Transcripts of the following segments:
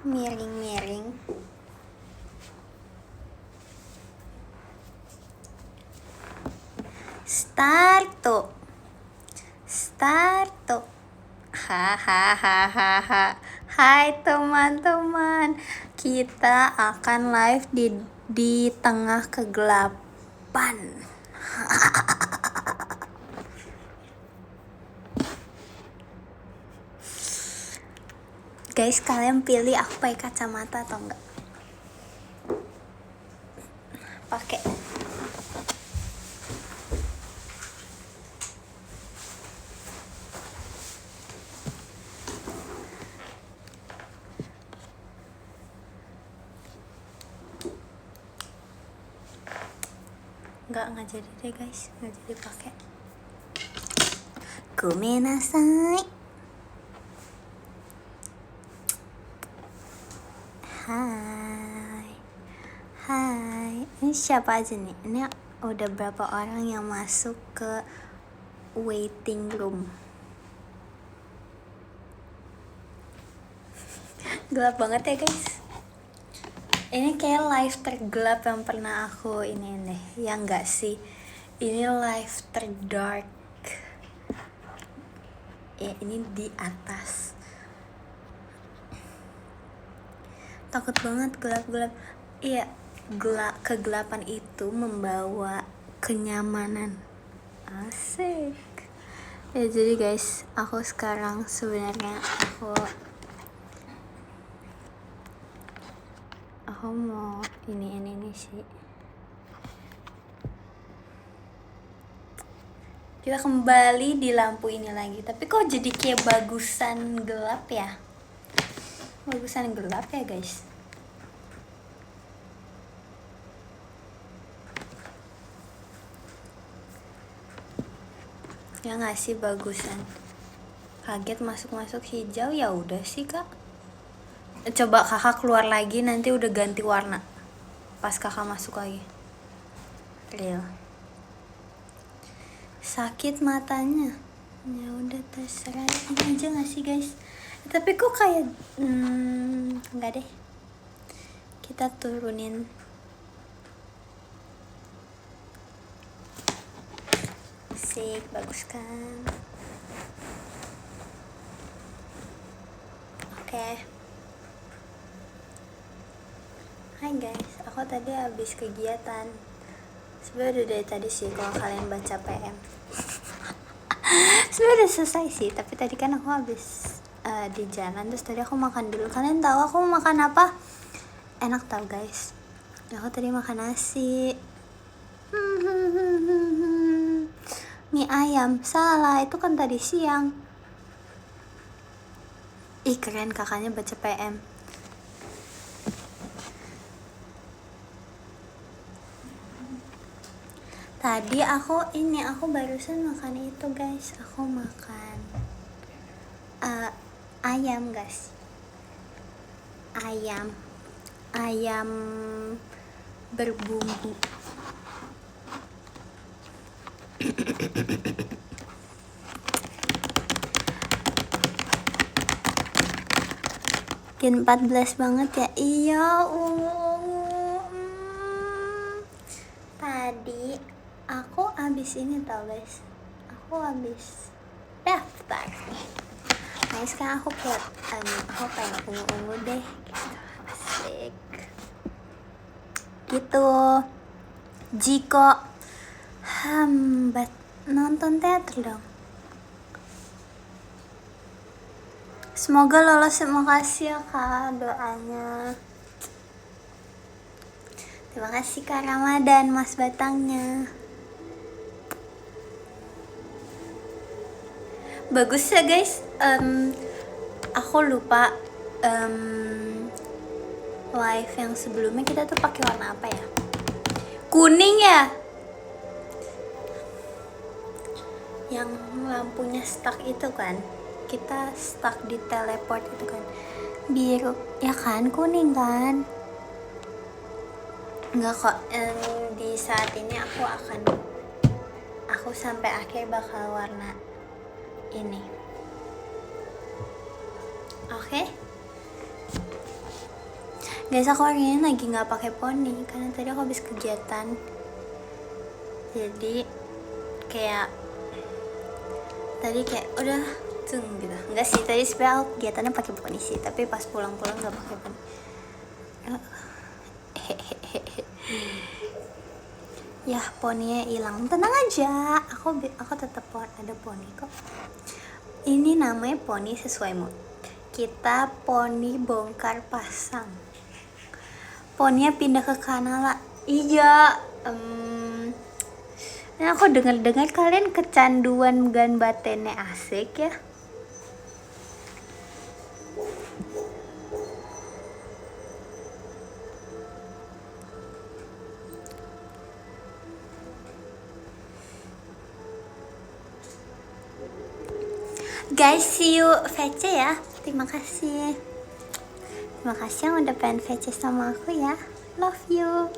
miring-miring. Start. Hahaha. Hai teman-teman, kita akan live di tengah kegelapan. Guys, kalian pilih aku pakai kacamata atau enggak? Pakai. Nggak jadi deh guys, nggak jadi pakai. Gomenasai. Hai, ini siapa aja nih? Ini udah berapa orang yang masuk ke waiting room? Gelap banget ya guys. Ini kayak live tergelap yang pernah aku ini deh. Ya enggak sih, ini live terdark. Ya ini di atas. Takut banget gelap-gelap. Iya, kegelapan itu membawa kenyamanan. Asik. Ya jadi guys, aku sekarang sebenarnya aku mau ini sih. Kita kembali di lampu ini lagi. Tapi kok jadi kayak bagusan gelap ya? Bagusan gelap ya guys. Ya nggak sih bagusan. Kaget masuk hijau, ya udah sih kak. Coba kakak keluar lagi, nanti udah ganti warna pas kakak masuk lagi. Real. Sakit matanya. Ya udah terserah, ini aja nggak sih guys. Tapi kok kayak nggak deh. Kita turunin. Asik, bagus kan? Oke. Hai guys, aku tadi habis kegiatan. Sebenarnya udah dari tadi sih kalau kalian baca PM. Sebenarnya udah selesai sih, tapi tadi kan aku habis di jalan, terus tadi aku makan dulu. Kalian tahu aku mau makan apa? Enak tau guys. Aku tadi makan nasi. Mie ayam. Salah, itu kan tadi siang. Ih keren, kakaknya baca PM. Tadi aku barusan makan itu guys. Aku makan ayam guys. Ayam berbumbu. Gen 14 banget ya. Iya. Tadi aku abis ini tau guys. Aku abis daftar. Nah sekarang aku pengen ungu-ungu deh gitu. Asik gitu. Jiko hambat nonton teater dong. Semoga lolos. Terima kasih ya kak doanya. Terima kasih kak Ramadan, mas batangnya. Bagus ya guys. Aku lupa live yang sebelumnya kita tuh pakai warna apa ya? Kuning ya? Yang lampunya stuck itu kan? Kita stuck di teleport itu kan? Biru, ya kan? Kuning kan? Enggak kok, di saat ini aku sampai akhir bakal warna ini. Oke? Guys, aku hari ini lagi nggak pakai poni karena tadi aku habis kegiatan. Jadi kayak udah tung gitu. Enggak sih, tadi sebenarnya aku kegiatannya pakai poni sih, tapi pas pulang-pulang nggak pakai poni. Ya, poninya hilang. Tenang aja, aku tetap ada poni kok. Ini namanya poni sesuai mood. Kita poni bongkar pasang. Poninya pindah ke Kanala. Iya. Ini aku dengar kalian kecanduan gan batene asik ya. Guys, see you VC ya. Terima kasih yang udah pengen VC sama aku ya. Love you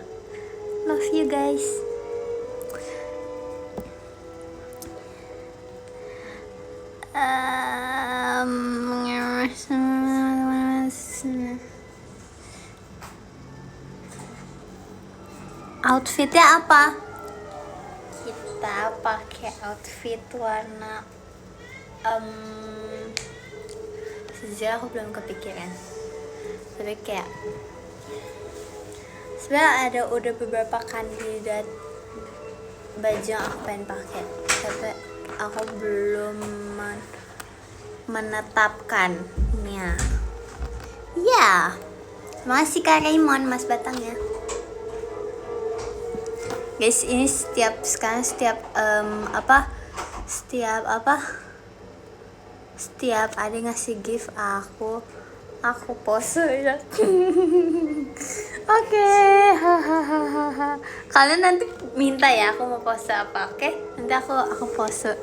guys. Outfitnya apa? Kita pakai outfit warna sejauh aku belum kepikiran, tapi kayak sebenarnya udah beberapa kandidat baju yang aku pengen pakai, tapi aku belum menetapkannya. Ya, masih Kak Raymond, Mas Batangnya. Guys, ini setiap ada ngasih gift aku pose ya. Oke. Kalian nanti minta ya aku mau pose apa, oke? Nanti aku pose.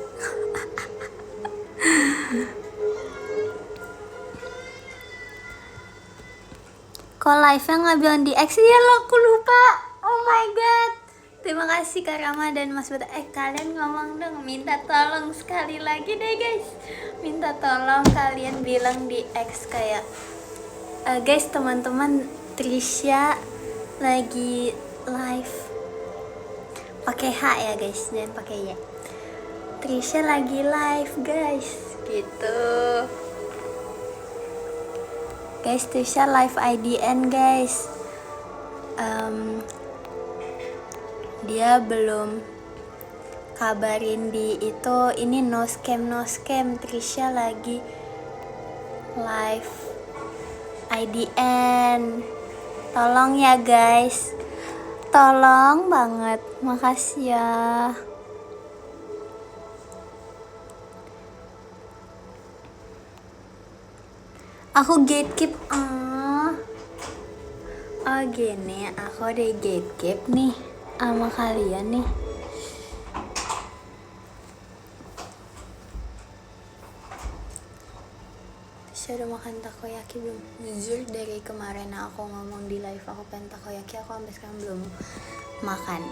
Kok live-nya nggak bilang di X? Ya lo, aku lupa. Oh my god. Terima kasih Kak Rama dan Mas Bata. Kalian ngomong dong, minta tolong sekali lagi deh guys. Minta tolong kalian bilang di X kayak guys, teman-teman, Trisha lagi live. Pakai H ya guys, jangan pakai Y. Trisha lagi live guys, gitu. Guys, Trisha live IDN guys. Dia belum kabarin di itu. Ini no scam. Trisha lagi live IDN. Tolong ya guys, tolong banget, makasih ya. Aku gatekeep. Oh gini, aku ada gatekeep nih sama kalian nih. Saya udah makan takoyaki belum? Jujur dari kemarin aku ngomong di live aku pengen takoyaki, aku sampai sekarang belum makan.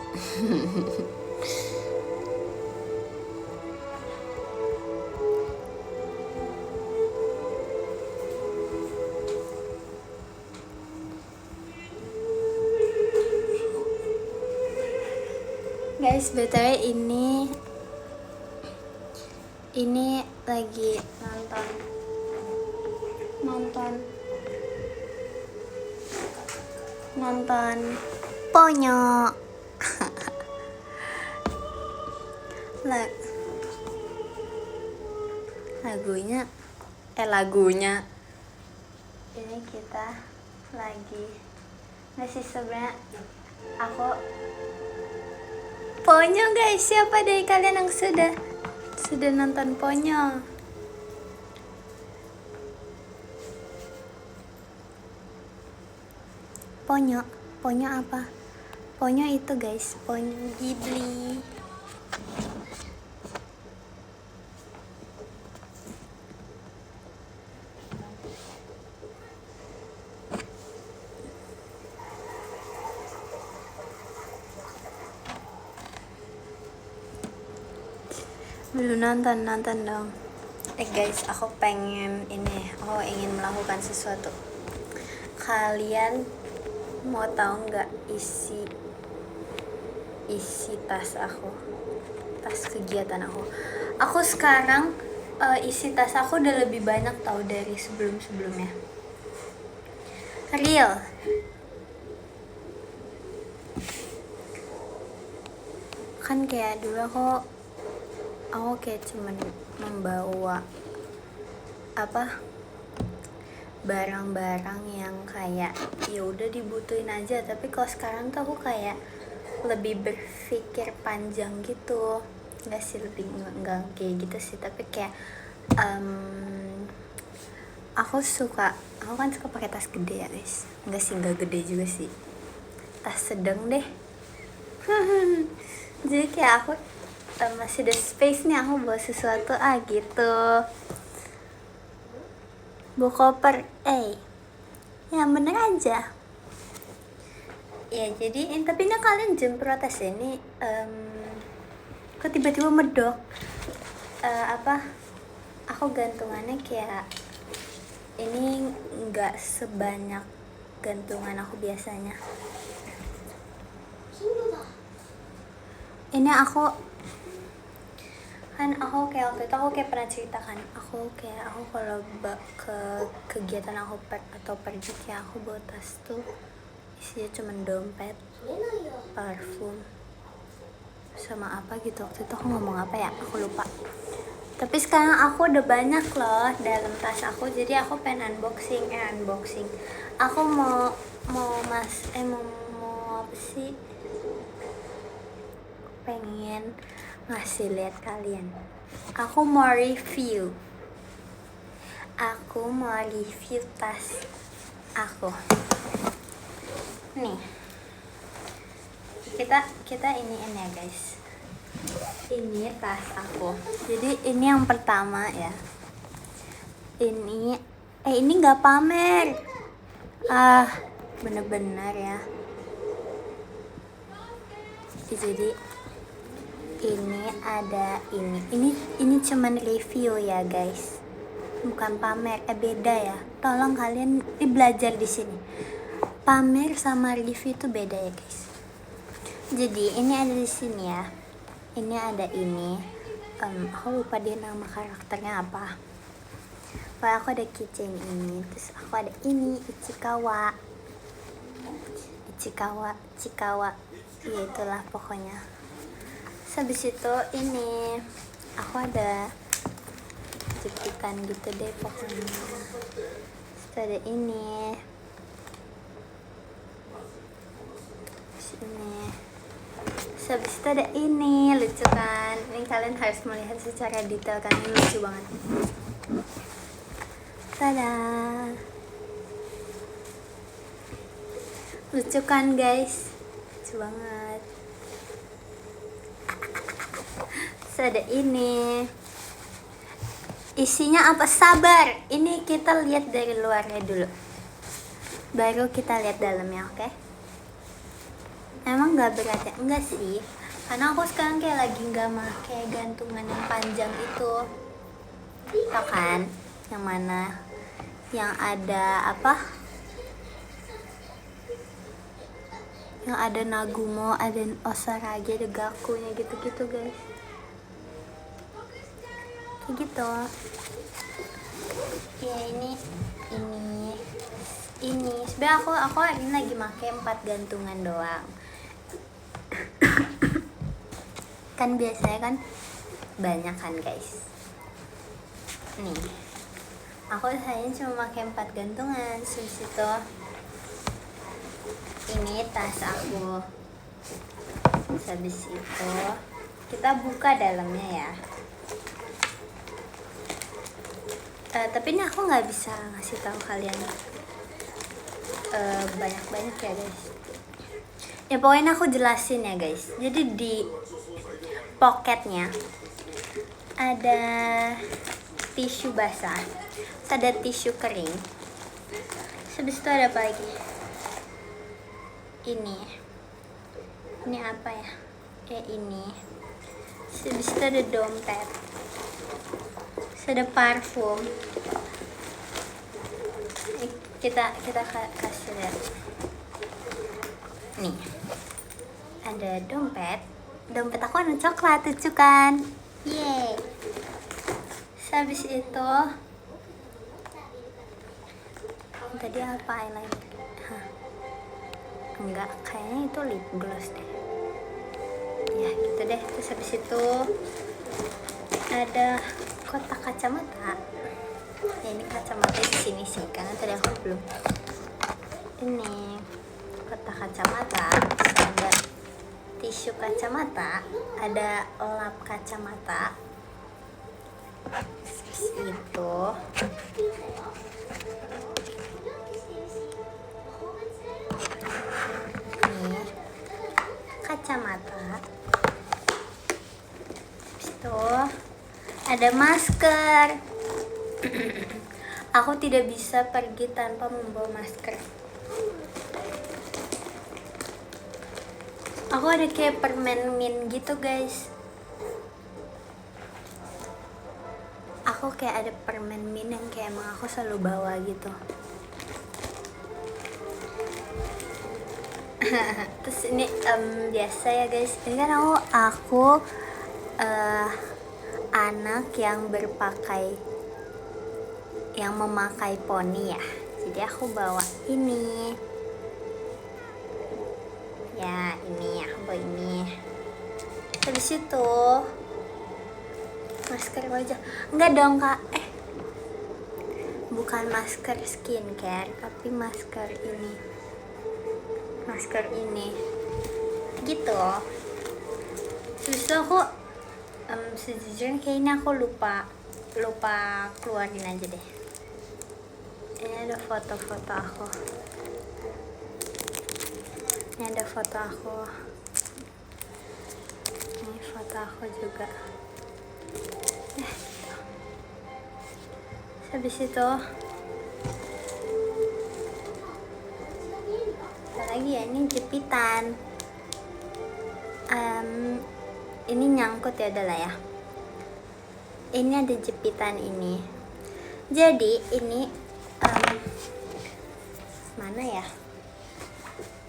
Guys, btw ini lagi nonton Ponyo. lagunya ini kita lagi ngasih sebenarnya aku Ponyo guys. Siapa dari kalian yang sudah nonton Ponyo? Ponyo apa? Ponyo itu guys, Ponyo Ghibli. Belum nonton dong. Guys, aku ingin melakukan sesuatu. Kalian Mau tahu nggak isi tas aku, tas kegiatan aku? Aku sekarang isi tas aku udah lebih banyak tahu dari sebelumnya. Real. Kan kayak dulu aku kayak cuman membawa barang-barang yang kayak ya udah dibutuhin aja, tapi kalau sekarang tuh aku kayak lebih berpikir panjang gitu. Nggak sih, lebih nggak kayak gitu sih, tapi kayak aku kan suka pakai tas gede ya guys. Nggak gede juga sih, tas sedang deh. Jadi kayak aku masih ada space nih, aku bawa sesuatu gitu. Bawa koper, yang bener aja. Ya jadi tapi ini kalian jangan protes ini. Kok tiba-tiba medok? Aku gantungannya kayak ini nggak sebanyak gantungan aku biasanya. Ini aku kayak waktu itu aku kayak pernah ceritakan, aku kalau ke kegiatan aku atau pergi kayak aku bawa tas tuh isinya cuma dompet, parfum, sama apa gitu. Waktu itu aku ngomong apa ya, aku lupa. Tapi sekarang aku udah banyak loh dalam tas aku, jadi aku pengen unboxing. Aku mau apa sih, pengen ngasih lihat kalian. Aku mau review tas aku. Nih, kita iniin ya guys. Ini tas aku. Jadi ini yang pertama ya. Ini nggak pamer. Bener-bener ya. Jadi ini ada ini cuman review ya guys, bukan pamer. Beda ya, tolong kalian belajar di sini. Pamer sama review itu beda ya guys. Jadi ini ada di sini ya, ini ada ini, aku lupa dia nama karakternya apa. Kalau aku ada keychain ini, terus aku ada ini Ichikawa, ya itulah pokoknya. Habis itu ini aku ada jeptikan gitu deh pokoknya. Terus ada ini habis itu ada ini, lucu kan? Ini kalian harus melihat secara detail kan, ini lucu banget. Tada, lucu kan guys? Lucu banget. Terus ada ini, isinya apa? Sabar, ini kita lihat dari luarnya dulu, baru kita lihat dalamnya, oke? Emang gak berat ya? Enggak sih, karena aku sekarang kayak lagi gak pakai gantungan yang panjang itu. Tau kan? Yang mana? Yang ada apa? Yang ada Nagumo, ada Osarage, ada Gakunya gitu-gitu guys. Kayak gitu. Ya ini sebenarnya aku hari ini lagi pakai 4 gantungan doang. Kan biasanya kan banyak kan guys. Nih, aku hanya cuma pakai 4 gantungan. Habis itu ini tas aku. Habis itu kita buka dalamnya ya. Tapi ini aku nggak bisa ngasih tahu kalian banyak-banyak ya guys. Ya pokoknya aku jelasin ya guys. Jadi di pocketnya ada tisu basah, ada tisu kering. Habis itu ada apa lagi? Ini apa ya? Ini. Habis itu ada dompet. Ada parfum. Kita kasih lihat. Nih, ada dompet. Dompet aku warna coklat, lucu kan? Yeay. Habis itu tadi apa, eyeliner? Hah, enggak, kayaknya itu lip gloss deh. Ya gitu deh. Terus habis itu ada kotak kacamata. Ya, ini kacamata di sini sih, karena tadi aku belum. Ini kotak kacamata, terus ada tisu kacamata, ada lap kacamata, itu. Nih kacamata. Itu ada masker. Aku tidak bisa pergi tanpa membawa masker. Aku ada kayak permen mint gitu guys. Aku kayak ada permen mint yang kayak emang aku selalu bawa gitu. Terus ini biasa ya guys. Ini kan aku anak yang memakai poni ya. Jadi aku bawa ini. Ya, ini aku bawa ini. Habis itu masker wajah. Enggak dong kak, bukan masker skincare, tapi masker ini. Masker ini gitu. Terus aku sejujurnya kayaknya aku lupa keluarin aja deh. Ini ada foto-foto aku. Ini ada foto aku. Ini foto aku juga. Gitu. Habis itu apa lagi ya, ini jepitan. Ini nyangkut ya, adalah ya. Ini ada jepitan ini. Jadi ini mana ya?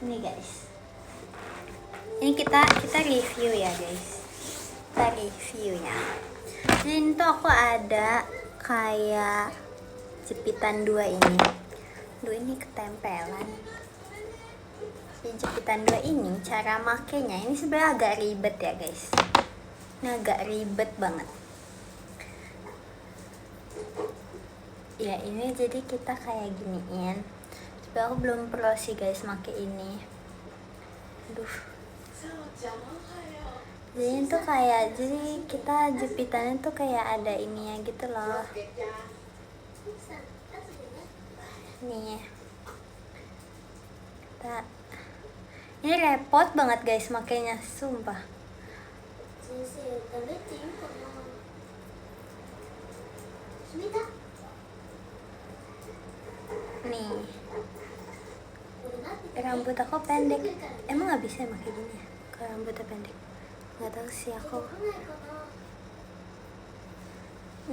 Ini guys. Ini kita review ya guys. Kita review ya. Jadi ini tuh aku ada kayak jepitan dua ini. Ini ketempelan. Di jepitan dua ini cara makainya ini sebenarnya agak ribet ya guys. Ini agak ribet banget. Ya ini jadi kita kayak giniin. Tapi aku belum pro sih guys make ini. Aduh. Jadi itu kayak, jadi kita jepitannya tuh kayak ada ininya gitu loh. Nih. Ini repot banget guys makainya, sumpah. Nih. Rambut aku pendek. Emang nggak bisa pakai gini ya? Kalau rambutnya pendek. Nggak tahu sih aku.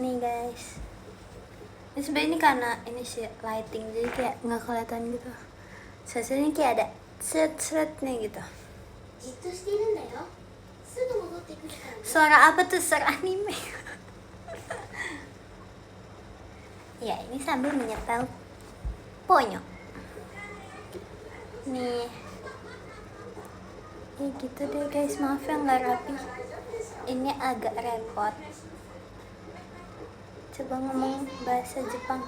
Nih guys. Ini sebenarnya ini karena ini sih lighting, jadi kayak nggak kelihatan gitu. Sebenarnya kayak ada seret-seretnya gitu. Suara apa tuh? Suara anime. Ya ini sambil menyetel ponyo. Nih. Gitu deh guys, maaf ya nggak rapi. Ini agak repot. Coba ngomong bahasa Jepang.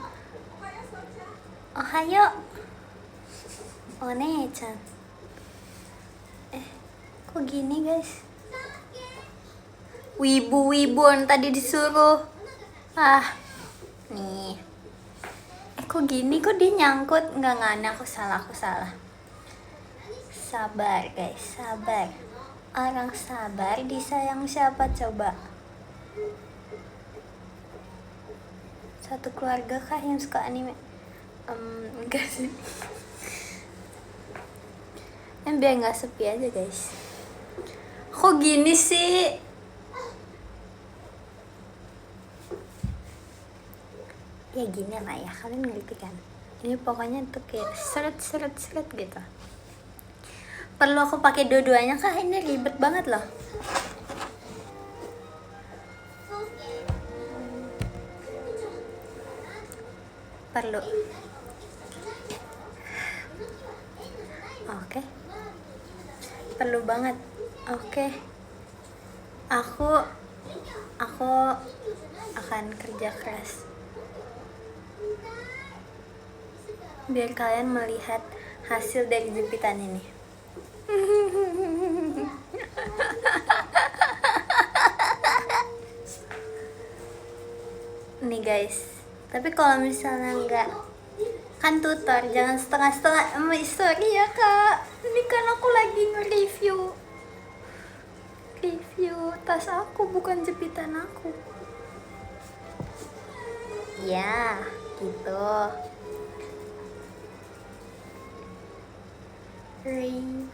Ohayo. One-chan. Kok gini guys? Wibu-wibu yang tadi disuruh. Nih. Kok gini? Kok dia nyangkut? Enggak, aku salah. Sabar guys, sabar. Orang sabar disayang siapa coba? Satu keluarga kah yang suka anime? Enggak sih. Biar nggak sepi aja guys. Kok gini sih? Ya gini lah ya, kalian ngerti kan? Ini pokoknya tuh kayak seret gitu. Perlu aku pakai dua-duanya kah? Ini ribet banget loh. Perlu. Oke. Perlu banget. Oke. Aku akan kerja keras biar kalian melihat hasil dari jepitan ini. Nih guys, tapi kalau misalnya enggak, kan tutor, jangan setengah-setengah. Sorry ya kak, ini kan aku lagi nge-review tas aku, bukan jepitan aku. Ya gitu. Review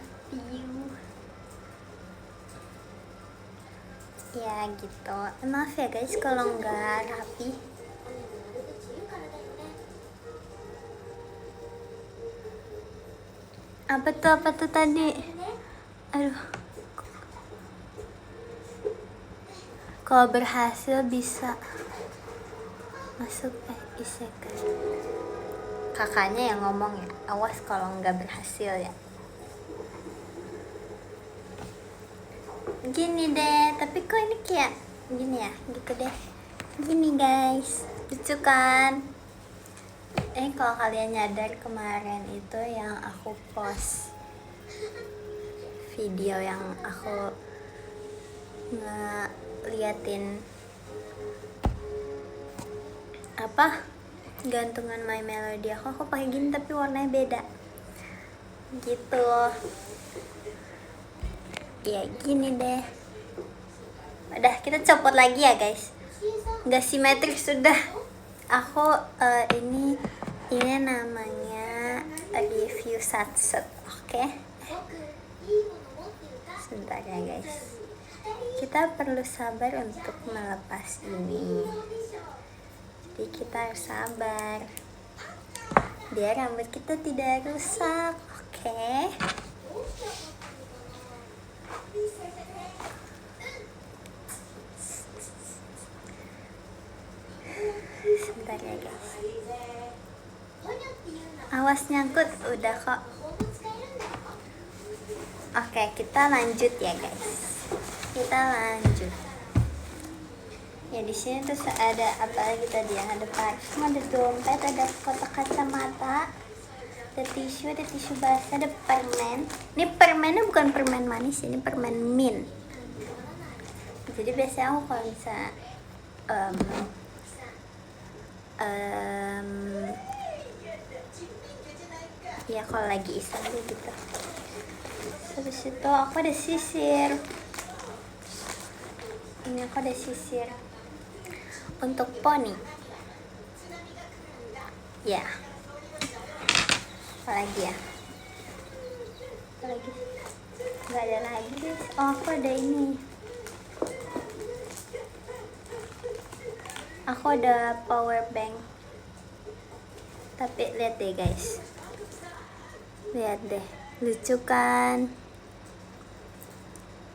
ya gitu. Maaf ya guys kalau nggak rapi. Apa tuh tadi? Aduh. Kalau berhasil bisa masuk isekai. Kakaknya yang ngomong ya, awas kalau nggak berhasil ya. Gini deh, tapi kok ini kayak gini ya, gitu deh. Gini guys, lucu kan? Kalau kalian nyadar, kemarin itu yang aku post video yang aku ngeliatin apa gantungan My Melody aku pakai gini tapi warnanya beda gitu ya. Gini deh, udah kita copot lagi ya guys, nggak simetris sudah. Aku ini namanya review satset. Oke. Sebentar ya guys, kita perlu sabar untuk melepas ini, jadi kita harus sabar biar rambut kita tidak rusak. Oke. Sebentar ya guys, awas nyangkut. Udah kok. Oke, kita lanjut ya guys. Kita lanjut. Ya di sini terus ada apa lagi tadi ya? Ada parfum, ada dompet, ada kotak kacamata, ada tisu basah, ada permen. Ini permennya bukan permen manis, ini permen mint. Jadi biasanya aku kalau misalnya ya kalau lagi iseng gitu. Habis itu aku ada sisir. Ini aku ada sisir untuk poni. Ya. Apalagi ya? Apalagi? Gak ada lagi guys. Oh, aku ada ini. Aku ada power bank. Tapi lihat deh guys. Lihat deh. Lucu kan?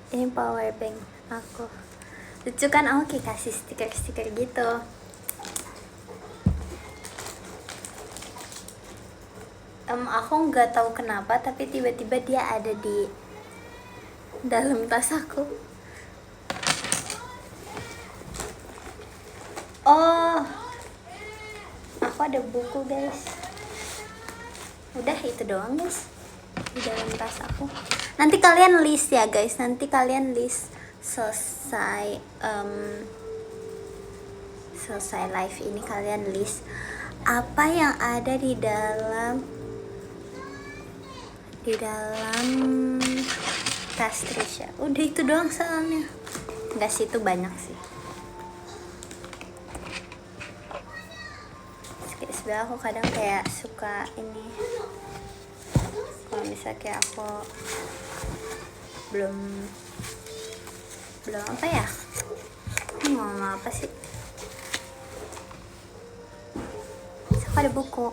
Ini power bank aku. Lucu kan? Aku kayak kasih stiker-stiker gitu. Aku nggak tahu kenapa, tapi tiba-tiba dia ada di dalam tas aku. Oh, aku ada buku guys. Udah itu doang guys di dalam tas aku. Nanti kalian list ya guys. Nanti kalian list selesai live ini, kalian list apa yang ada di dalam tas Trisha. Udah itu doang soalnya. Enggak sih, itu banyak sih. Sebenarnya aku kadang kayak suka ini, kalau misalnya kayak aku belum apa ya, ini ngomong apa sih. Aku ada buku.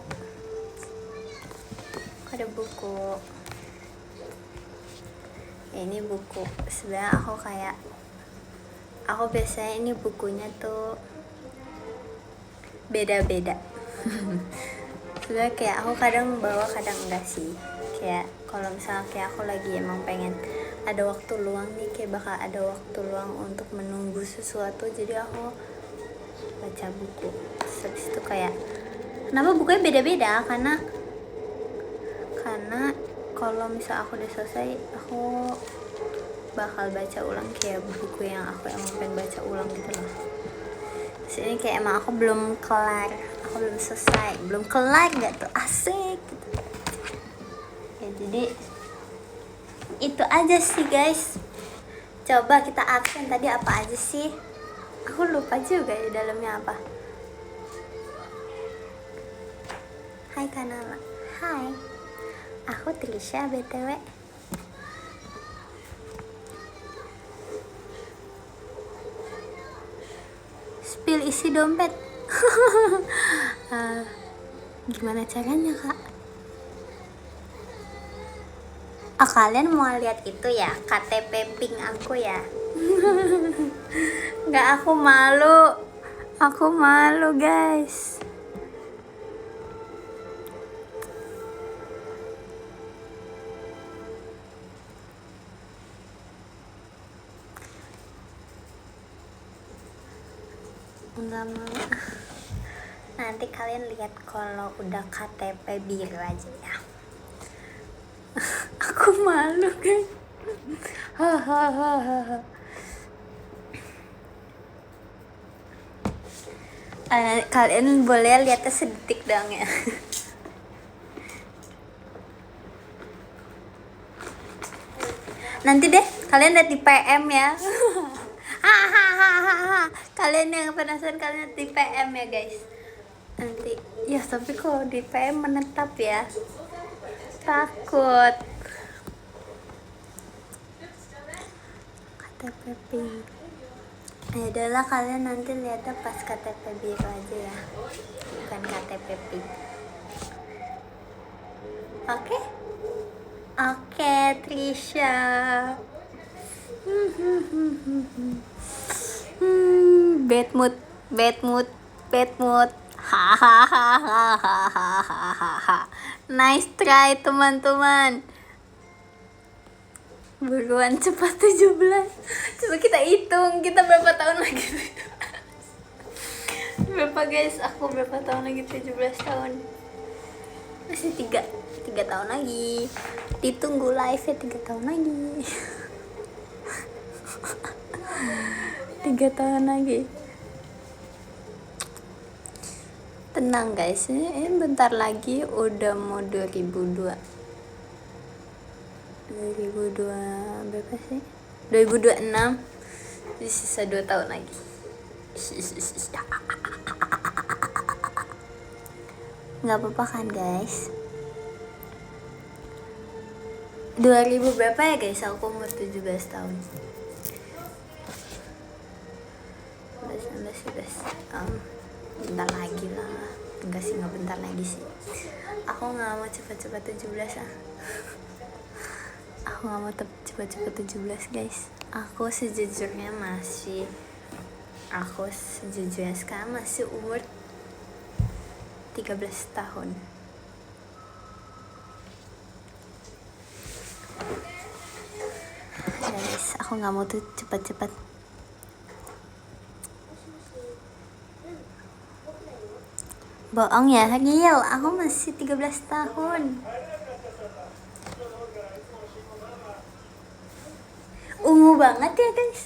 Ini buku, sebenarnya aku biasanya ini bukunya tuh beda-beda. Sebenarnya kayak aku kadang bawa kadang enggak sih. Kayak kalau misalnya kayak aku lagi emang pengen ada waktu luang nih, kayak bakal ada waktu luang untuk menunggu sesuatu, jadi aku baca buku. Terus habis itu kayak kenapa bukunya beda-beda, karena kalau misal aku udah selesai, aku bakal baca ulang kayak buku yang aku emang pengen baca ulang gitu loh. Terus ini kayak emang aku belum kelar, aku belum selesai, belum kelar gak tuh, asik gitu. Ya jadi itu aja sih guys. Coba kita absen tadi apa aja sih, aku lupa juga di dalamnya apa. Hai Kanala. Hai, aku Trisha BTW. Spill isi dompet. Gimana caranya kak? Kalian mau lihat itu ya, KTP pink aku ya? Nggak, aku malu guys. Nggak mau. Nanti kalian lihat kalau udah KTP biru aja ya. Aku malu guys. Kalian boleh lihatnya sedetik dong ya. Nanti deh kalian lihat di PM ya. Kalian yang penasaran, kalian lihat di PM ya guys. Nanti ya, tapi kalau di PM menetap ya, takut. KTP pink. Ya udahlah, kalian nanti lihatnya pas KTP biru aja ya, bukan KTP pink. Oke, Trisha. Bad mood. Hahaha. Nice try teman-teman. Buruan cepat 17. Coba kita hitung, kita berapa tahun lagi? Berapa guys? Aku berapa tahun lagi? 17 tahun. Masih 3 tahun lagi. Ditunggu live ya, 3 tahun lagi. 3 tahun lagi. Tenang guys, ini bentar lagi udah mau 2002 berapa sih? 2026. Jadi sisa 2 tahun lagi. Nggak apa-apa kan guys? 2000 berapa ya guys? Aku umur 17 tahun. 11. Bentar lagi lah. Enggak sih, nggak bentar lagi sih. Aku nggak mau cepet-cepet 17 ah. Aku nggak mau cepet-cepet 17 guys. Aku sejujurnya sekarang masih umur 13 tahun. Guys, aku nggak mau tuh cepet-cepet. Bohong ya, real. Aku masih 13 tahun. Ungu banget ya guys.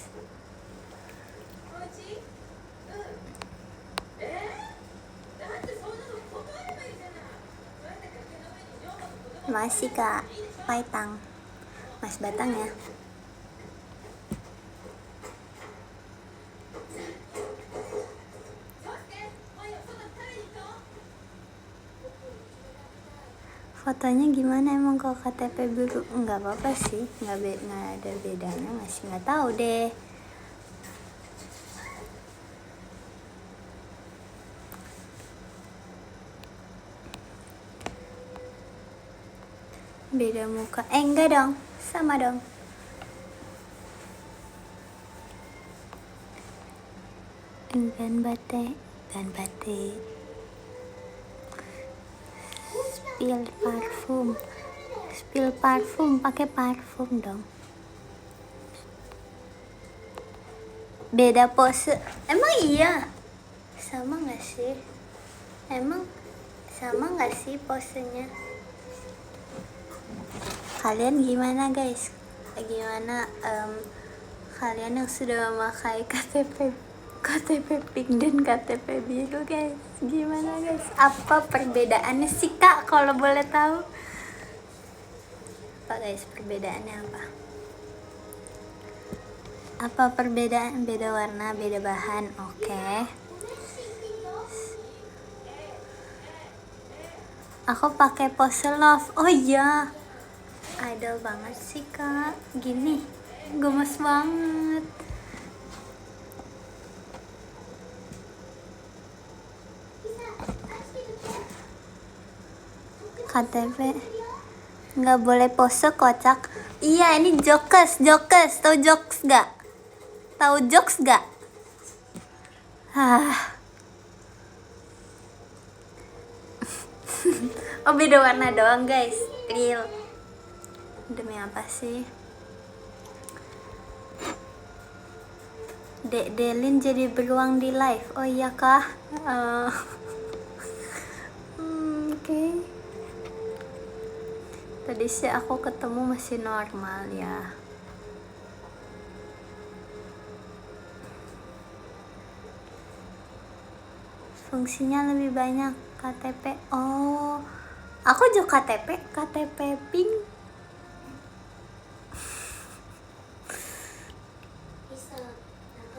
Masih kak, Paitang, Mas Batang ya. Fotonya gimana emang kalau KTP biru? Nggak apa-apa sih, nggak ada bedanya, masih nggak tahu deh. Beda muka? Enggak dong, sama dong. Ban bate. Spill parfum, pakai parfum dong. Beda pose. Emang iya? Sama nggak sih? Emang sama nggak sih posenya? Kalian gimana guys? Gimana kalian yang sudah memakai KTP pink dan KTP biru guys? Gimana guys? Apa perbedaannya sih kak kalau boleh tahu? Apa guys perbedaannya apa? Apa perbedaan? Beda warna, beda bahan. Oke. Aku pakai pose love. Oh iya. Idol banget sih kak. Gini. Gemes banget. KTP nggak boleh pose kocak. Iya ini jokes. Tahu jokes gak? Oh beda warna doang guys, real. Demi apa sih? Dek Delin jadi beruang di live. Oh iya kah? Oke. Tadi sih aku ketemu masih normal ya. Fungsinya lebih banyak KTP. Oh, aku juga KTP pink.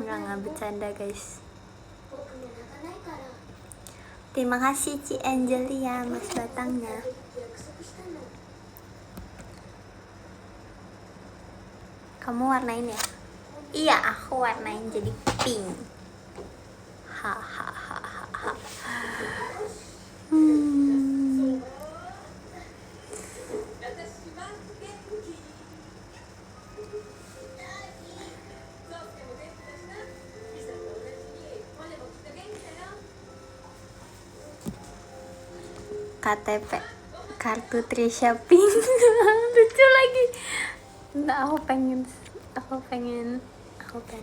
Nggak bercanda guys. Terima kasih Ci Angelia mas batangnya. Kamu warnain ya? Iya aku warnain jadi pink. KTP kartu Trisha pink. Lucu lagi. Enggak, aku pengen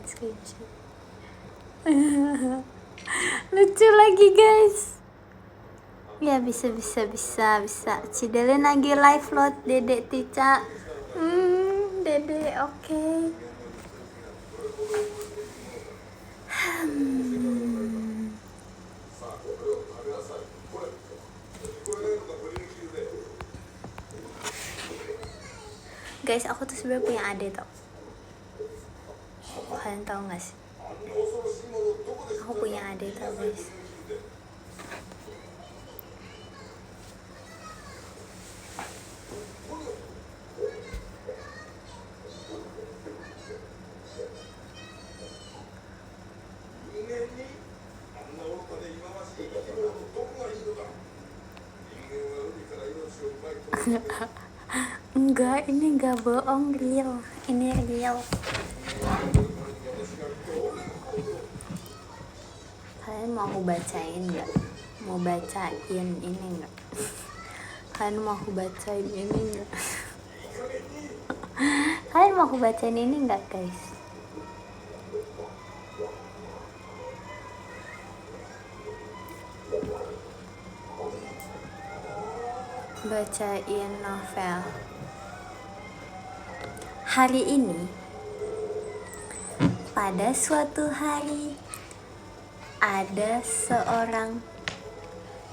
screenshot. Lucu lagi guys. Ya bisa. Cidelin lagi live load Dede Tica. Dede oke. Guys, aku tuh sebenarnya punya adik tau. Kalian tahu nggak sih? Aku punya adik tau guys. Enggak, ini enggak bohong, real. Ini real. Kalian mau aku bacain nggak? Mau bacain ini nggak? Kalian mau aku bacain ini nggak? Kalian mau aku bacain ini nggak guys? Bacain novel. Hari ini, pada suatu hari, ada seorang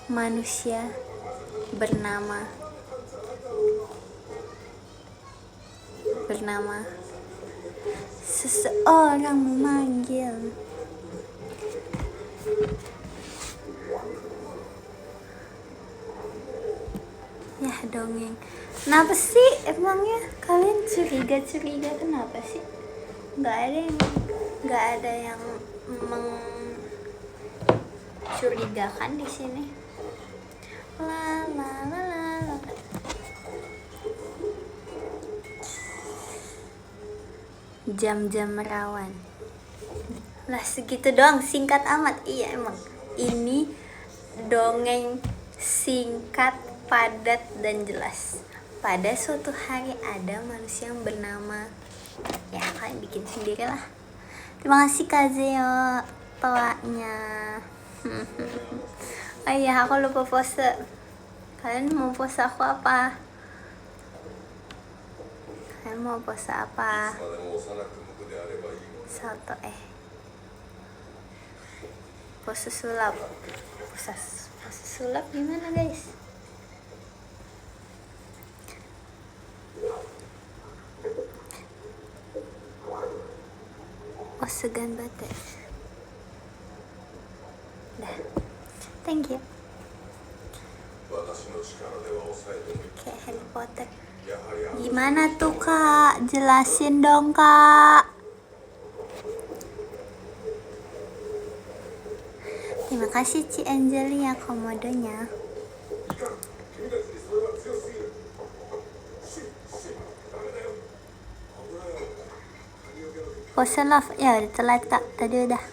manusia bernama seseorang memanggil. Ya dongeng. Kenapa sih emangnya kalian curiga kenapa sih? Nggak ada yang mencurigakan di sini. Jam-jam rawan. Lah segitu doang, singkat amat. Iya emang. Ini dongeng singkat, padat, dan jelas. Pada suatu hari ada manusia yang bernama, ya kalian bikin sendiri lah. Terima kasih Kazeo toanya. Oh iya, aku lupa pose. Kalian mau pose aku apa? Kalian mau pose apa? Salto pose sulap. Pose sulap gimana guys? Oh segan banget. Dah. Thank you. Kayak Harry Potter. Gimana tuh kak? Jelasin dong kak. Terima kasih Ci Angelia komodonya. Pose love, ya udah telat kak, tadi udah.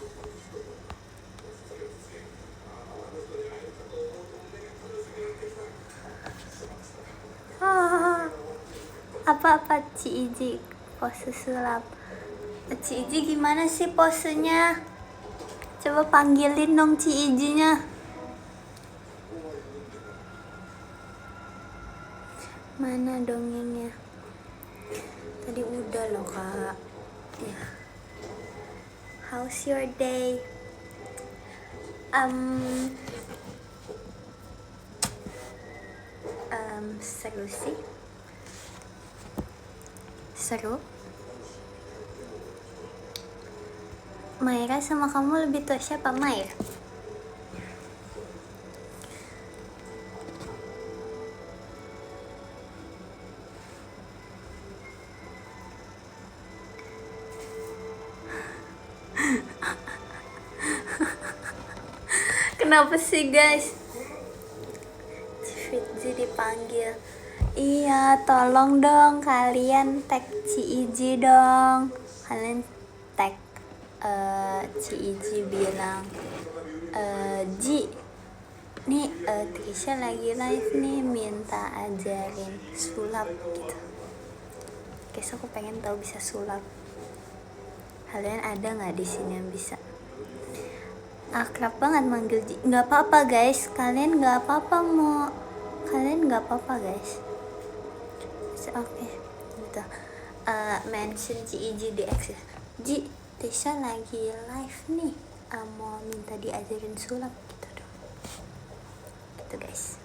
Apa Ci Iji pose sulap. Ci Iji gimana sih posenya? Coba panggilin dong Ci Ijinya. Mana dongengnya? Tadi udah loh kak. Ya. How's your day? Seru sih. Seru. Maira sama kamu lebih tua siapa? Maira. Kenapa sih guys? Fitzi dipanggil. Iya, tolong dong kalian tag Ci Iji dong. Kalian tag Ci Iji bilang Ji, nih Trisha lagi live nih, minta ajarin sulap gitu. Guys, aku pengen tahu bisa sulap. Kalian ada nggak di sini yang bisa? Akrab banget manggil Ji. Nggak apa-apa guys, kalian nggak apa-apa guys. Oke, gitu. Mention Ci Iji di X. Ji, Tisha lagi live nih, mau minta diajarin sulap gitu dong. Gitu guys.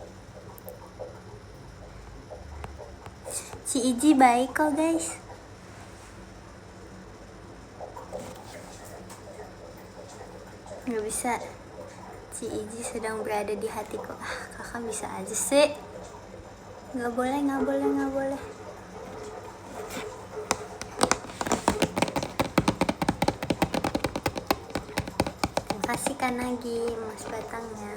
Ci Iji baik kok guys. Nggak bisa. Ci Iji sedang berada di hatiku. Kakak bisa aja sih. Nggak boleh. Terima kasih Kanagi, mas batangnya.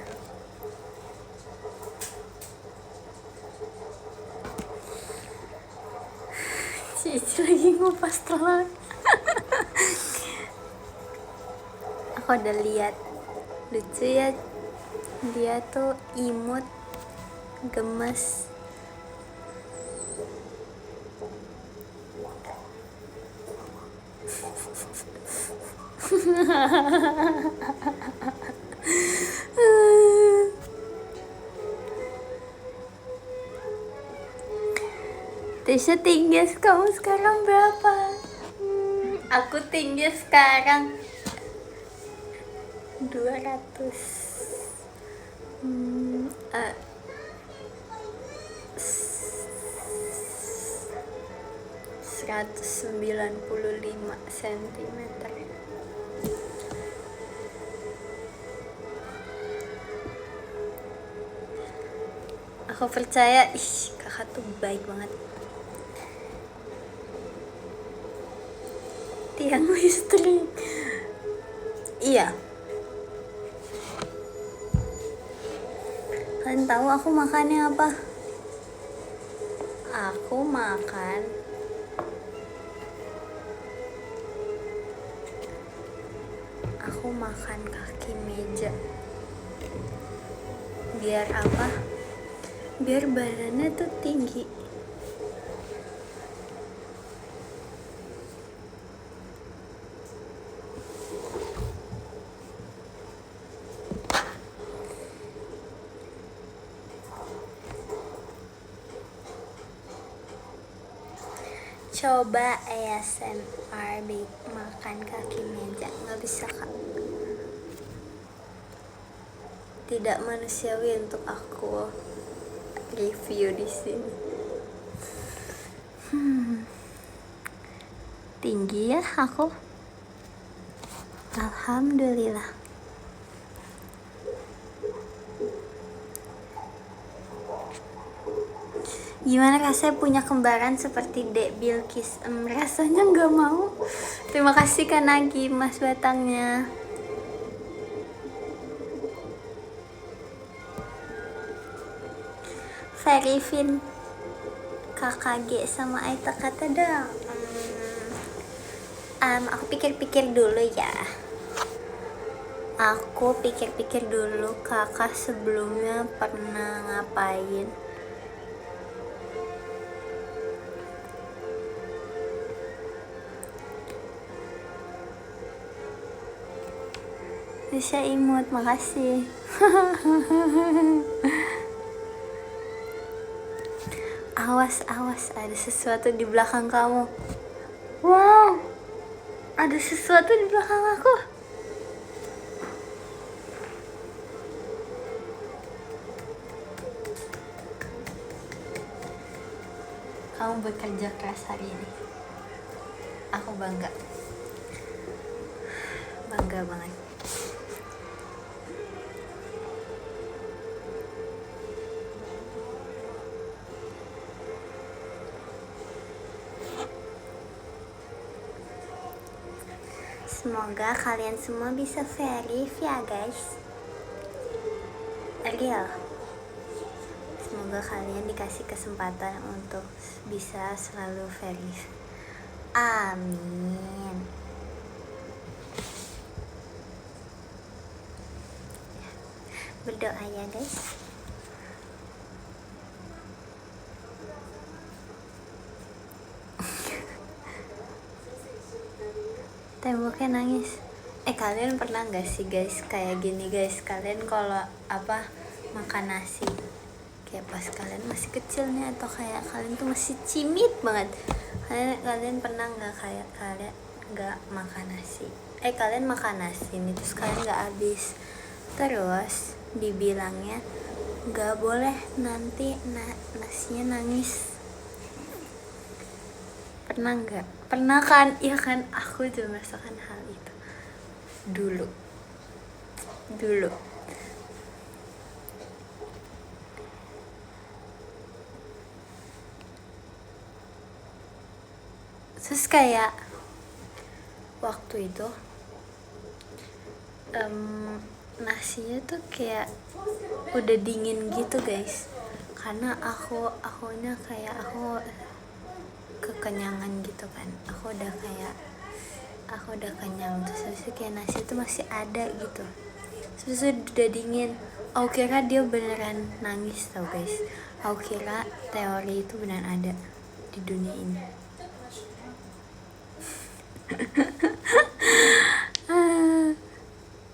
Ci Iji lagi ngupas telur. Aku udah lihat, lucu ya, dia tuh imut, gemes. Tisha, tinggi kamu sekarang berapa? Aku tinggi sekarang 195 cm. Aku percaya, kakak tuh baik banget. Tiang listrik. Iya. Kalian tahu aku makannya apa? Aku makan aku makan kaki meja. Biar apa? Biar badannya tuh tinggi. Coba ASMR makan kaki meja. Nggak bisa, Kak. Tidak manusiawi untuk aku review di sini. Tinggi ya aku. Alhamdulillah. Gimana rasanya punya kembaran seperti Dek Bilkis? Rasanya nggak mau. Terima kasih Kak Nagi, Mas Batangnya. Verifin KKG sama Aita kata dong. Aku pikir-pikir dulu ya. Aku pikir-pikir dulu kakak sebelumnya pernah ngapain. Bisa imut, makasih. Awas, ada sesuatu di belakang kamu. Wow, ada sesuatu di belakang aku. Kamu bekerja keras hari ini. Aku bangga banget. Semoga kalian semua bisa verif ya guys. Real. Semoga kalian dikasih kesempatan untuk bisa selalu verif. Amin. Berdoa ya guys. Temboknya nangis. Kalian pernah gak sih guys kayak gini guys? Kalian kalau makan nasi, kayak pas kalian masih kecil nih, atau kayak kalian tuh masih cimit banget, kalian pernah gak kayak kalian gak makan nasi? Kalian makan nasi nih, terus kalian gak habis, terus dibilangnya gak boleh nanti nasinya nangis. Pernah nggak? Pernah kan? Iya kan, aku juga merasakan hal itu dulu. Terus kayak waktu itu nasinya tuh kayak udah dingin gitu guys, karena akunya kayak aku kekenyangan gitu kan, aku udah kenyang, terus kayak nasi itu masih ada gitu, terus udah dingin. Aku kira dia beneran nangis tau guys, aku kira teori itu beneran ada di dunia ini.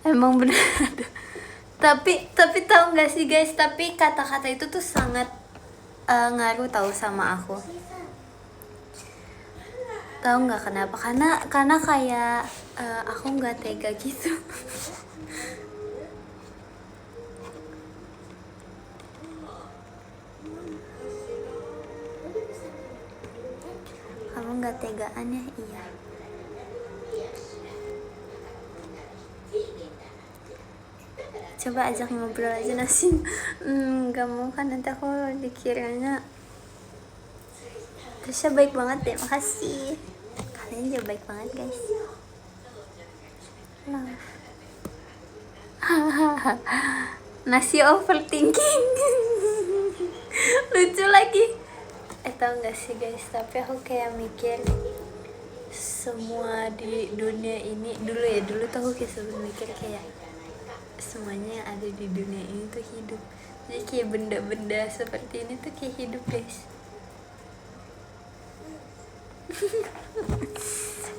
Emang bener ada. Tapi tahu nggak sih guys, tapi kata-kata itu tuh sangat ngaruh tahu sama aku. Tahu nggak kenapa? Karena kayak aku nggak tega gitu. Kamu nggak tegaan ya? Iya. Coba ajak ngobrol aja nasi. Gak mau kan, nanti aku dikiranya. Tasya baik banget deh, makasih. Kalian juga baik banget guys. Love. Nasi overthinking. Lucu lagi. Tahu nggak sih guys, tapi aku kayak mikir semua di dunia ini dulu tuh aku kayak selalu mikir kayak semuanya yang ada di dunia ini tuh hidup, jadi kayak benda-benda seperti ini tuh kayak hidup guys.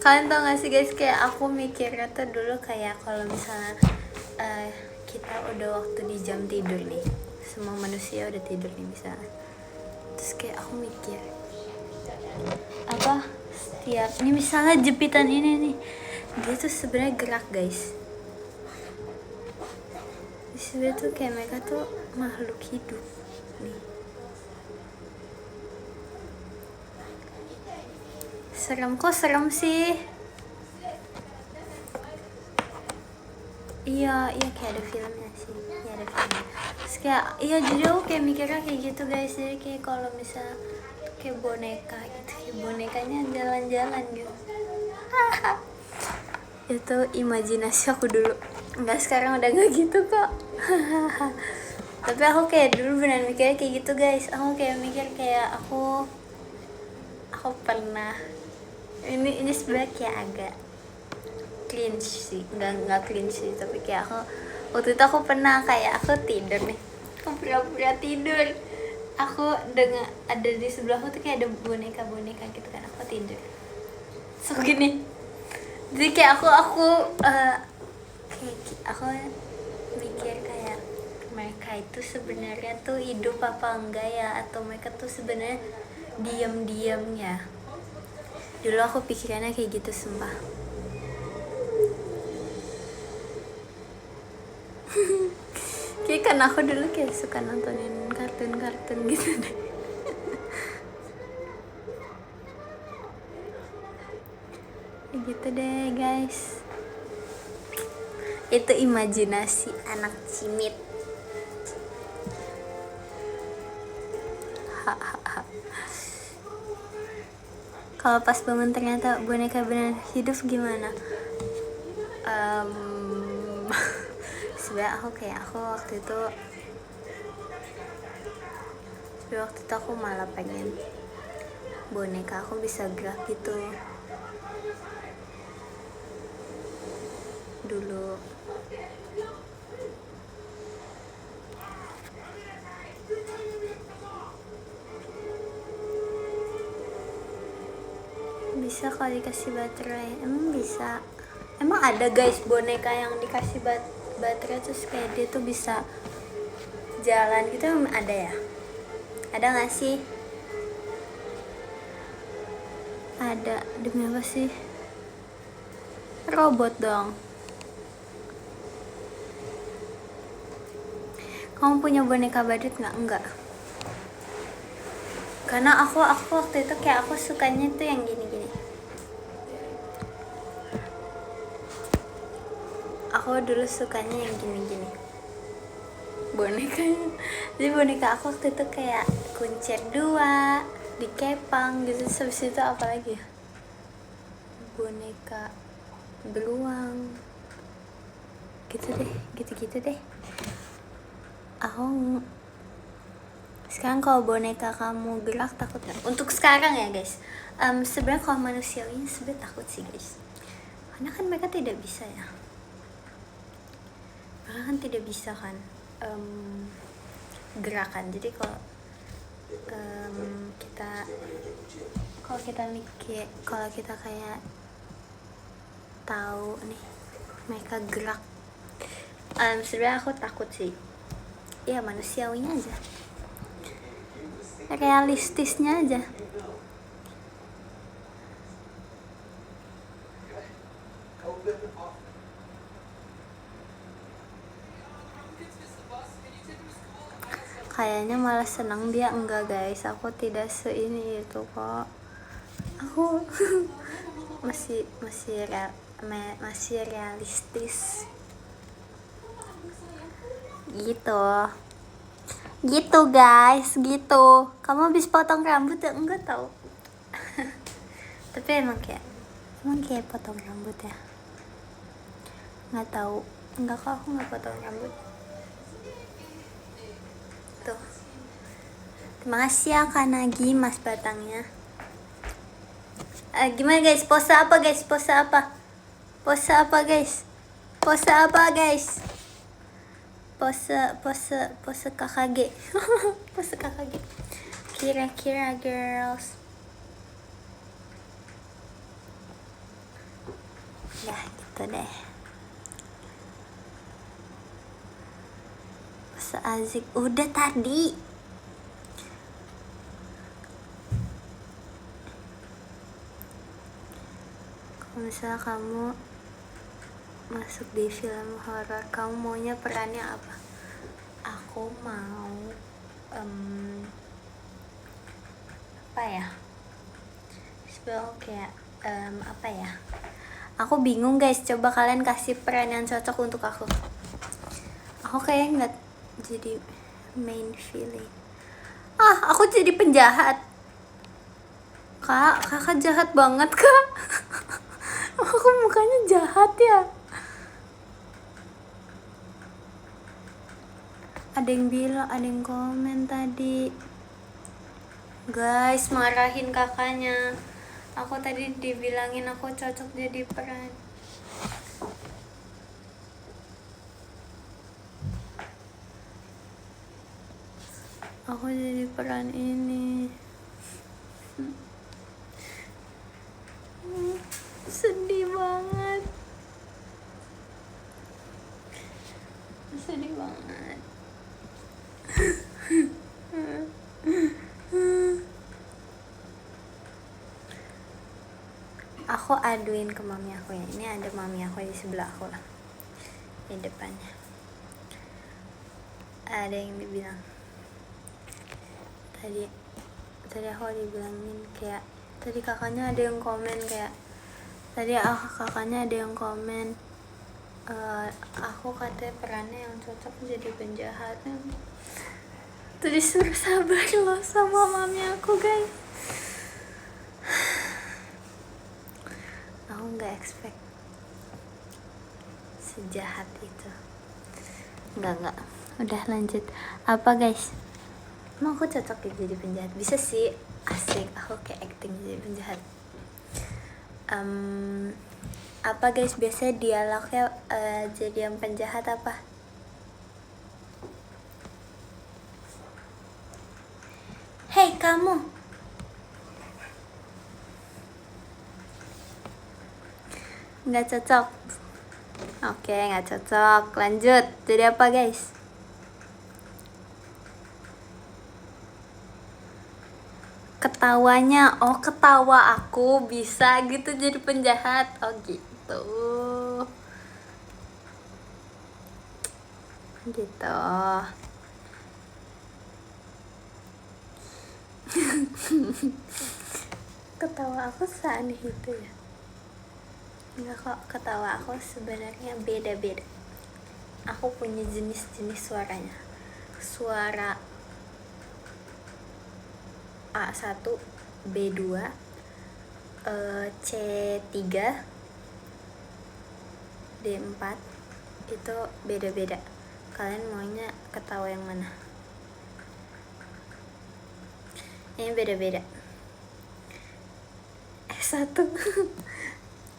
Kalian tau gak sih guys, kayak aku mikirnya tuh dulu kayak kalau misalnya kita udah waktu di jam tidur nih, semua manusia udah tidur nih misalnya, terus kayak aku mikir apa, setiap ini misalnya jepitan ini nih, dia tuh sebenarnya gerak guys. Sebenarnya tuh kayak mereka tuh makhluk hidup nih. Serem sih. Iya kayak ada filmnya sih, iya ada filmnya. Terus kayak iya, jadi aku kayak mikirnya kayak gitu guys, jadi kayak kalau misalnya kayak boneka gitu, kayak bonekanya jalan-jalan gitu. Itu imajinasi aku dulu, nggak, sekarang udah nggak gitu kok. Tapi aku kayak dulu beneran mikirnya kayak gitu guys. Aku kayak mikir kayak aku pernah, ini sebenarnya kayak agak cringe sih, nggak cringe sih, tapi kayak aku waktu itu aku pernah kayak aku tidur nih, aku pura-pura tidur, aku dengan ada di sebelahku tuh kayak ada boneka gitu kan, aku tidur so gini, jadi kayak aku mikir kayak mereka itu sebenarnya tuh hidup apa enggak ya, atau mereka tuh sebenarnya diam ya. Dulu aku pikirannya kayak gitu sumpah. Kayak kan aku dulu kayak suka nontonin kartun gitu deh. Gitu deh guys, itu imajinasi anak cimit. Kalau pas bangun ternyata boneka benar hidup gimana? Sebenarnya aku waktu itu aku malah pengen boneka aku bisa gerak gitu dulu. Bisa kalau dikasih baterai, emang bisa, emang ada guys boneka yang dikasih baterai terus kayak dia tuh bisa jalan gitu, emang ada ya? Ada nggak sih? Ada, demi apa sih? Robot dong. Kamu punya boneka badut nggak? Enggak. Karena aku waktu itu kayak aku sukanya tuh yang gini. Aku dulu sukanya yang gini. Bonekanya. Jadi boneka aku waktu itu kayak kuncir 2, dikepang gitu. Habis itu apa lagi ya? Boneka beruang. Gitu deh. Aku sekarang kalau boneka kamu gerak takut gak? Untuk sekarang ya guys, sebenarnya kalau manusiawinya sebenarnya takut sih guys, karena kan mereka tidak bisa ya, gerakan. Jadi kalau kita kayak tahu nih mereka gerak, sebenarnya aku takut sih. Ya manusiawinya aja, realistisnya aja. Kayaknya malah senang dia, enggak guys, aku tidak seini itu kok. Aku masih realistis gitu guys, gitu. Kamu habis potong rambut ya? Enggak tahu. Tapi emang kayak potong rambut ya, nggak tahu. Enggak kok, aku nggak potong rambut tuh. Terima kasih ya Kak Nagi, mas batangnya. Gimana guys? Pose apa guys? Pose apa? Pose apa guys? Pose apa guys? Pose KKG. Pose KKG. Kira-kira girls. Ya gitu deh. Pose Azik udah tadi. Kalau misalnya kamu masuk di film horor, kamu maunya perannya apa? Aku mau apa ya? Sebelum kayak apa ya? Aku bingung guys, coba kalian kasih peran yang cocok untuk aku. Aku kayak nggak jadi main villain. Aku jadi penjahat. Kakak jahat banget kak. Aku mukanya jahat ya. Ada yang bilang, ada yang komen tadi, guys marahin kakaknya. Aku tadi dibilangin aku cocok jadi peran. Aku jadi peran ini. Sedih banget. Sedih banget. Aku aduin ke mami aku ya. Ini ada mami aku di sebelah aku lah, di depannya. Ada yang dibilang tadi aku dibilangin kayak, tadi kakaknya ada yang komen kayak, kakaknya ada yang komen aku katanya perannya yang cocok jadi penjahat. Tuh disuruh sabar loh sama mami aku guys. Aku nggak expect sejahat itu. Nggak. Udah lanjut. Apa guys? Emang aku cocok ya jadi penjahat? Bisa sih, asik. Aku kayak acting jadi penjahat. Apa guys biasanya dialognya jadi yang penjahat apa? Hei kamu, nggak cocok. Oke, nggak cocok. Lanjut. Jadi apa guys? Ketawanya, ketawa aku bisa gitu jadi penjahat. Oh gitu. Gitu. Ketawa aku seaneh itu ya? Enggak kok, ketawa aku sebenarnya beda-beda. Aku punya jenis-jenis suaranya. Suara A1, B2, C3, D4. Itu beda-beda. Kalian maunya ketawa yang mana? Ini beda-beda. S1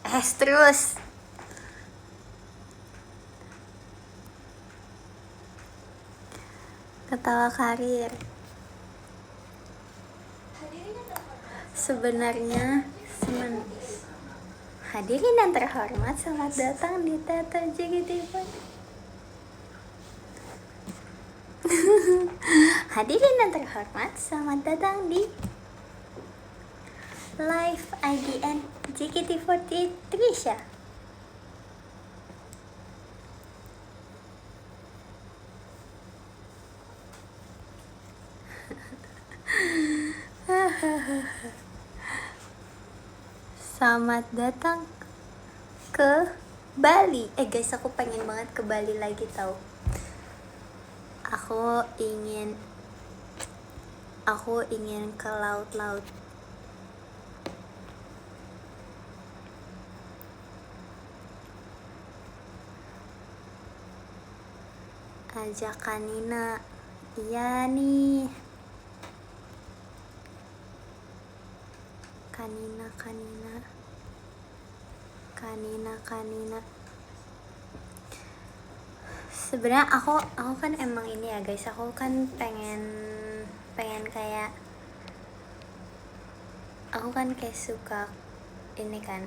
S terus. Ketawa karir. Sebenarnya hadirin yang terhormat, selamat datang di Teater JKT48. Hadirin yang terhormat, selamat datang di live IGN JKT48 Trisha. Selamat datang ke Bali. Guys, aku pengen banget ke Bali lagi tau. Aku ingin ke laut-laut. Ajak Kanina. Iya nih. kanina kanina kanina kanina. Sebenarnya aku kan emang ini ya guys, aku kan pengen kayak, aku kan kayak suka ini kan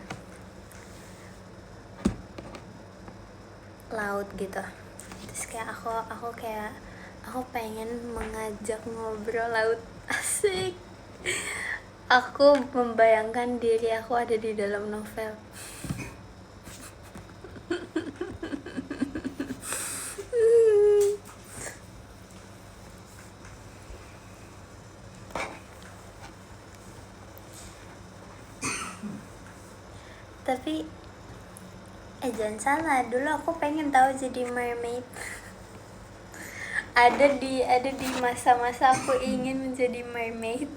laut gitu. Terus kayak aku pengen mengajak ngobrol laut. Asik. Aku membayangkan diri aku ada di dalam novel. Tapi jangan salah, dulu aku pengen tahu jadi mermaid. ada di masa-masa aku ingin menjadi mermaid.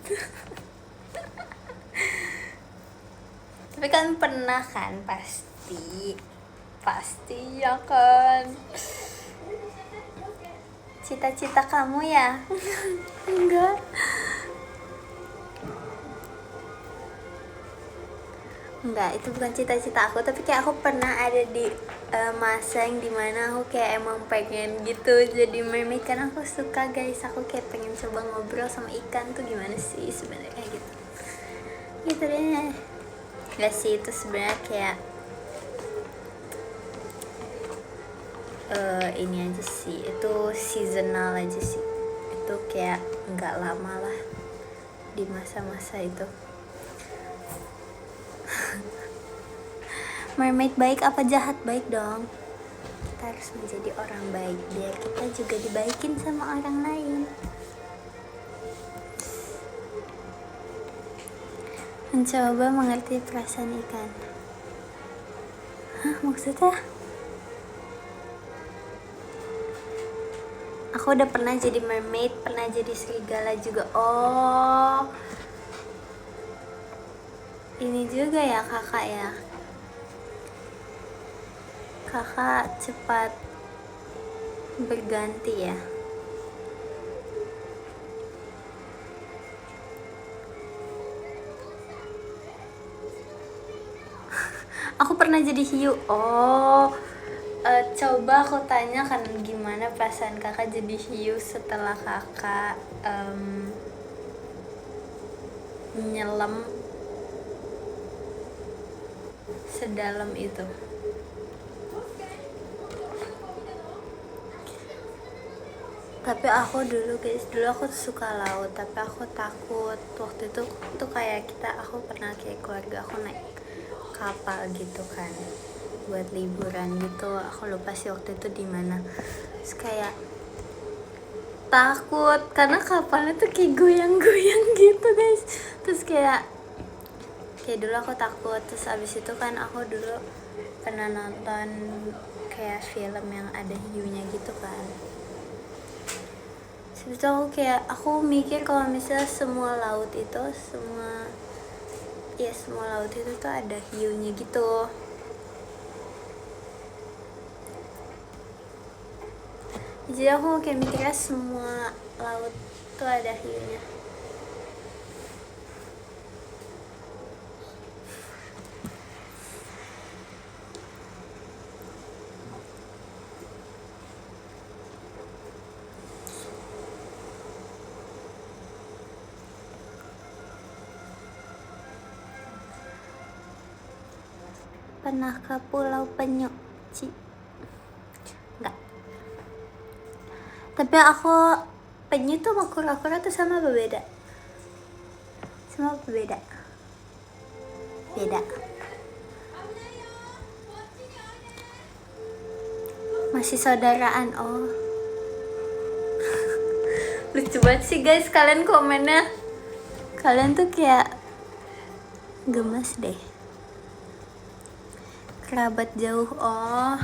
Tapi kan pernah kan, pasti ya kan. Cita-cita kamu ya? Enggak, itu bukan cita-cita aku, tapi kayak aku pernah ada di masa yang dimana aku kayak emang pengen gitu jadi mermaid. Karena aku suka guys, aku kayak pengen coba ngobrol sama ikan tuh gimana sih sebenarnya gitu deh. Gak sih, itu sebenarnya kayak ini aja sih, itu seasonal aja sih, itu kayak nggak lama lah di masa-masa itu. Mermaid baik apa jahat? Baik dong. Kita harus menjadi orang baik biar kita juga dibaikin sama orang lain. Mencoba mengerti perasaan ikan. Hah, maksudnya? Aku udah pernah jadi mermaid, pernah jadi serigala juga. Oh, ini juga ya kakak ya. Kakak cepat berganti ya. Aku pernah jadi hiu. Oh, coba aku tanya kan gimana perasaan kakak jadi hiu setelah kakak nyelam sedalam itu. Tapi aku dulu aku suka laut, tapi aku takut. Waktu itu tuh kayak aku pernah kayak keluarga aku naik kapal gitu kan buat liburan gitu. Aku lupa sih waktu itu di mana. Terus kayak takut karena kapalnya tuh kayak goyang-goyang gitu guys. Terus kayak dulu aku takut. Terus abis itu kan aku dulu pernah nonton kayak film yang ada hiunya gitu kan. Terus aku mikir kalau misalnya semua laut itu tuh ada hiunya gitu. Jadi aku kayak mikirnya semua laut tuh ada hiunya. Pernah ke Pulau Penyu? Enggak. Tapi aku penyu tuh sama kura-kura tuh sama apa beda? Sama apa beda? Beda. Masih saudaraan. Oh. Lucu banget sih guys kalian komennya. Kalian tuh kayak gemes deh. Kerabat jauh. Oh,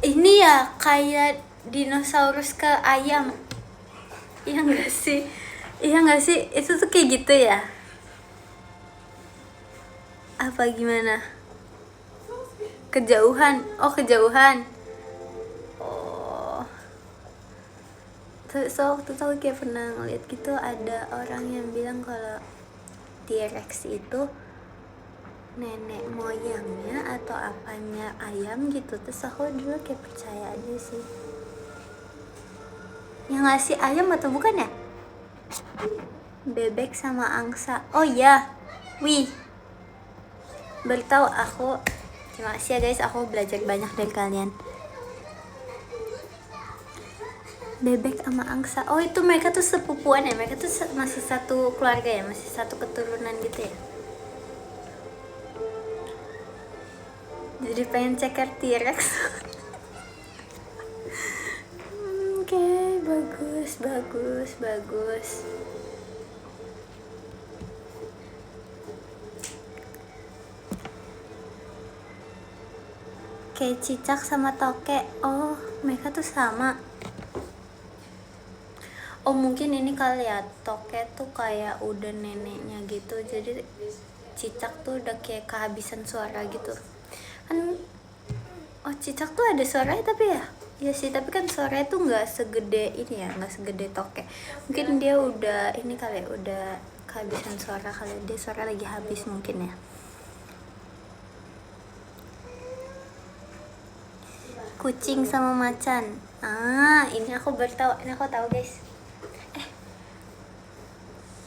ini ya kayak dinosaurus ke ayam. Iya nggak sih? Itu tuh kayak gitu ya? Apa gimana? Kejauhan. Oh, kejauhan. Oh. So waktu itu aku kayak pernah ngeliat gitu, ada orang yang bilang kalau T-Rex itu nenek moyangnya atau apanya ayam gitu. Terus aku dulu kayak percaya aja sih. Yang ngasih ayam atau bukan ya? Bebek sama angsa. Oh iya, wih, beritahu aku. Terima kasih ya guys, aku belajar banyak dari kalian. Bebek sama angsa. Oh itu mereka tuh sepupuan ya? Mereka tuh masih satu keluarga ya? Masih satu keturunan gitu ya? Jadi pengen ceker T-Rex. Oke, bagus. Kayak cicak sama toke. Oh, mereka tuh sama. Oh mungkin ini kali ya, toke tuh kayak udah neneknya gitu. Jadi cicak tuh udah kayak kehabisan suara gitu kan. Oh cicak tuh ada suaranya tapi ya, iya sih, tapi kan suaranya tuh nggak segede ini ya, nggak segede toke. Mungkin dia udah ini kali ya, udah kehabisan suara kali, dia suara lagi habis mungkin ya. Kucing sama macan. Ini aku bertahu, ini aku tahu guys.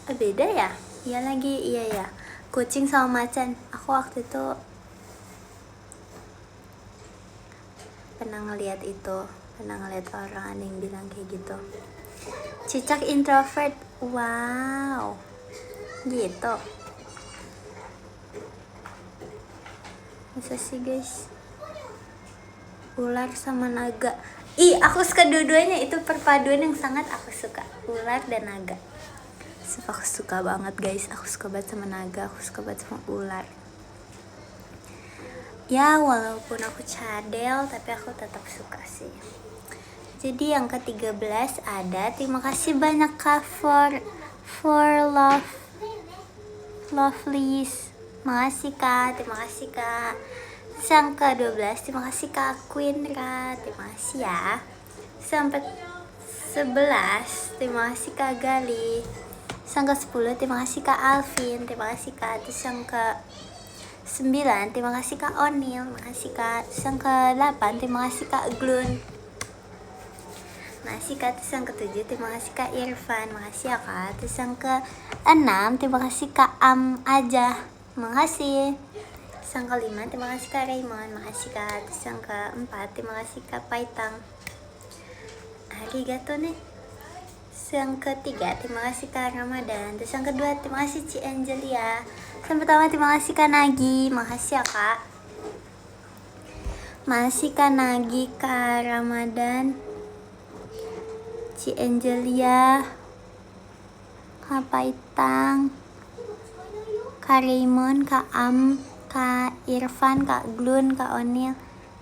Beda ya? Iya lagi, iya ya. Kucing sama macan. Aku waktu itu pernah ngeliat orang ada yang bilang kayak gitu. Cicak introvert. Wow, gitu. Masa sih guys? Ular sama naga. Aku suka dua-duanya. Itu perpaduan yang sangat aku suka. Ular dan naga. Aku suka banget guys. Aku suka banget sama naga. Aku suka banget sama ular. Ya walaupun aku cadel, tapi aku tetap suka sih. Jadi yang ke-13 ada, terima kasih banyak Kak for lovelies. Makasih Kak, terima kasih Kak. Yang ke-12 terima kasih Kak Queenra, terima kasih ya. Sampai 11 terima kasih Kak Gali. Yang ke-10 terima kasih Kak Alvin, terima kasih Kak. Terus yang ke-9 terima kasih Kak Onil, makasih Kak. Terus yang ke-8 terima kasih Kak Glun, makasih Kak. Terus yang ke-7 terima kasih Kak Irfan, makasih ya Kak. Terus yang ke-6 terima kasih Kak Aja, makasih. Terus yang ke-5 terima kasih Kak Raymond, makasih Kak. Terus yang ke-4 terima kasih Kak Paitang, arigato nih. Terus yang ke-3 terima kasih Kak Ramadan. Terus yang ke-2 terima kasih Ci Angelia. Yang pertama terima kasih Kak Nagi, makasih ya Kak. Makasih Kak Nagi, Kak Ramadan, Ci Angelia, Kak Paitang, Kak Raymond, Kak Kak Irfan, Kak Glun, Kak Onil,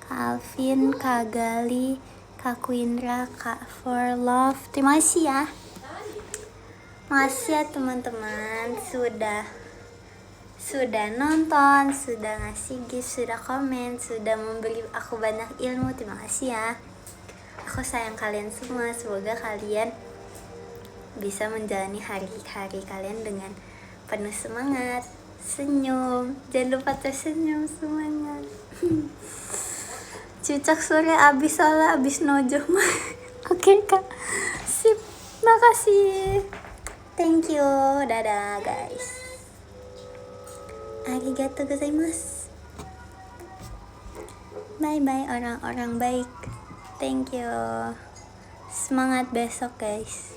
Kak Alvin, Kak Gali, Kak Quindra, Kak For Love. Terima kasih ya. Makasih ya teman-teman sudah nonton, sudah ngasih gift, sudah komen, sudah memberi aku banyak ilmu. Terima kasih ya. Aku sayang kalian semua. Semoga kalian bisa menjalani hari-hari kalian dengan penuh semangat, senyum. Jangan lupa tersenyum, semangat. Cicak sore abis soalnya abis nojo. Oke Kak, sip, makasih, thank you, dadah guys. Arigatou gozaimasu. Bye bye orang-orang baik. Thank you. Semangat besok guys.